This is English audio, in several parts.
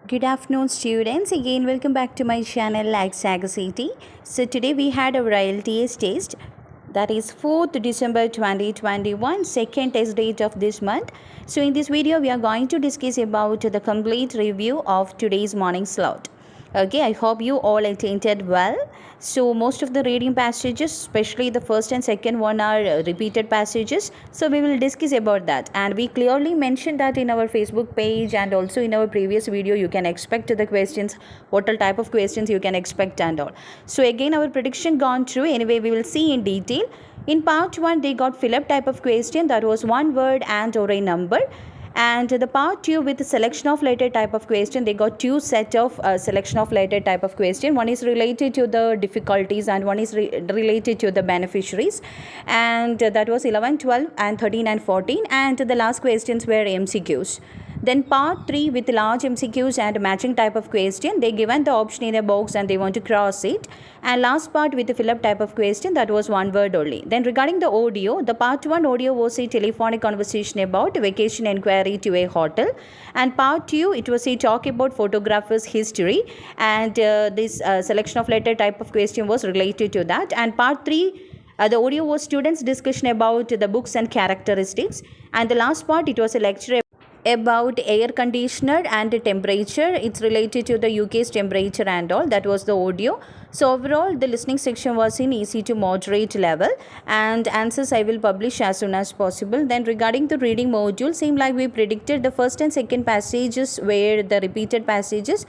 Good afternoon, students. Again, welcome back to my channel like Saga City. So today we had our IELTS test, that is 4th December 2021, second test date of this month. So in this video, we are going to discuss about the complete review of today's morning slot. Okay, I hope you all attended well. So most of the reading passages, especially the first and second one, are repeated passages. So we will discuss about that, and we clearly mentioned that in our Facebook page and also in our previous video. You can expect the questions, what all type of questions you can expect and all. So again, our prediction gone through. Anyway, we will see in detail. In part 1, they got fill up type of question, that was one word and or a number. And the part 2 with the selection of letter type of question, they got two set of selection of letter type of question. One is related to the difficulties and one is related to the beneficiaries, and that was 11, 12 and 13 and 14, and the last questions were MCQs. Then part 3 with large MCQs and matching type of question, they given the option in a box and they want to cross it. And last part with the fill up type of question, that was one word only. Then regarding the audio, the part 1 audio was a telephonic conversation about vacation inquiry to a hotel, and part 2 it was a talk about photographer's history, and this selection of letter type of question was related to that. And part 3, the audio was students discussion about the books and characteristics, and the last part it was a lecture about air conditioner and the temperature. It's related to the UK's temperature and all. That was the audio. So overall, the listening section was in easy to moderate level, and answers I will publish as soon as possible. Then regarding the reading module, same like we predicted, the first and second passages were the repeated passages,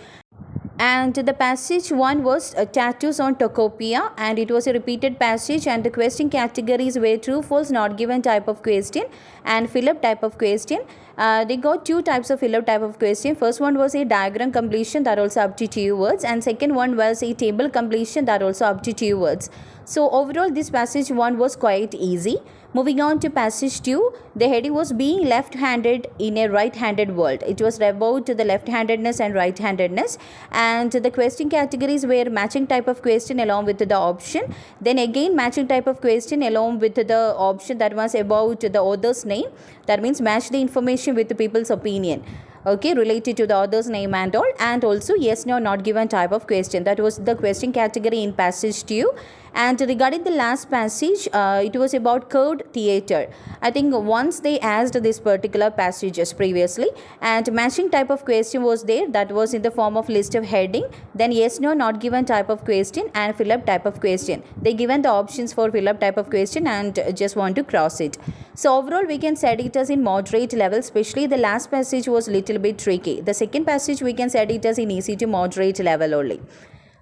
and the passage 1 was tattoos on Tocopia, and it was a repeated passage, and the question categories were true, false, not given type of question and fill up type of question. They got two types of fill up type of question. First one was a diagram completion, that also up to 2 words, and second one was a table completion, that also up to 2 words. So overall, this passage 1 was quite easy. Moving on to passage 2, the heading was being left-handed in a right-handed world. It was about the left-handedness and right-handedness, and the question categories were matching type of question along with the option. Then again, matching type of question along with the option, that was about the author's name. That means match the information with the people's opinion, okay, related to the author's name and all. And also yes, no, not given type of question. That was the question category in passage 2. And regarding the last passage, it was about curved theatre. I think once they asked this particular passages previously, and matching type of question was there, that was in the form of list of heading. Then yes, no, not given type of question and fill up type of question. They given the options for fill up type of question and just want to cross it. So overall, we can set it as in moderate level, especially the last passage was little bit tricky. The second passage we can set it as in easy to moderate level only.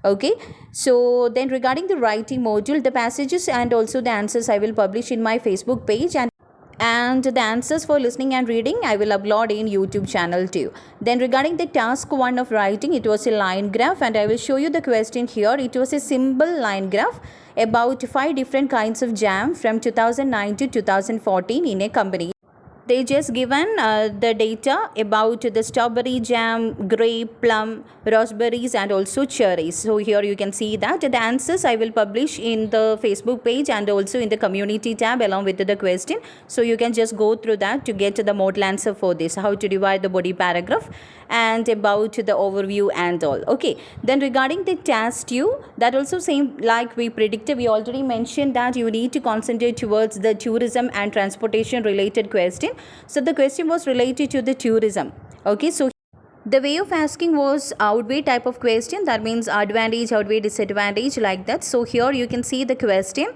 Okay, so then regarding the writing module, the passages and also the answers I will publish in my Facebook page, and the answers for listening and reading I will upload in YouTube channel too. Then regarding the task 1 of writing, it was a line graph, and I will show you the question here. It was a symbol line graph about 5 different kinds of jam from 2009 to 2014 in a company. They just given the data about the strawberry jam, grape, plum, raspberries and also cherries. So here you can see that the answers I will publish in the Facebook page and also in the community tab along with the question. So you can just go through that to get the model answer for this, how to divide the body paragraph and about the overview and all. Okay, then regarding the task 2, that also same like we predicted. We already mentioned that you need to concentrate towards the tourism and transportation related question. So the question was related to the tourism. Okay, so the way of asking was outweigh type of question, that means advantage, outweigh, disadvantage, like that. So here you can see the question.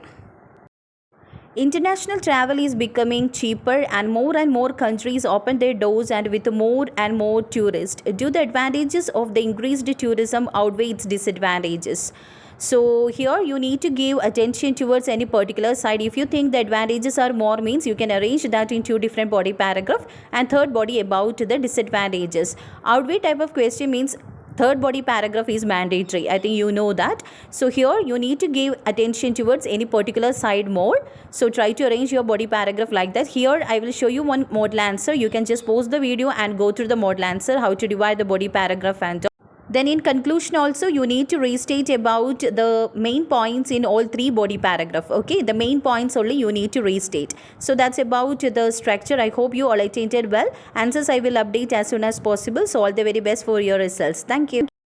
International travel is becoming cheaper and more countries open their doors and with more and more tourists. Do the advantages of the increased tourism outweigh its disadvantages? So here you need to give attention towards any particular side. If you think the advantages are more, means you can arrange that in 2 different body paragraph, and third body about the disadvantages. Outweigh type of question means third body paragraph is mandatory. I think you know that. So here you need to give attention towards any particular side more. So try to arrange your body paragraph like that. Here I will show you one model answer. You can just pause the video and go through the model answer, how to divide the body paragraph and Then in conclusion also you need to restate about the main points in all three body paragraph. Okay, the main points only you need to restate. So that's about the structure. I hope you all attended well. Answers I will update as soon as possible. So all the very best for your results. Thank you.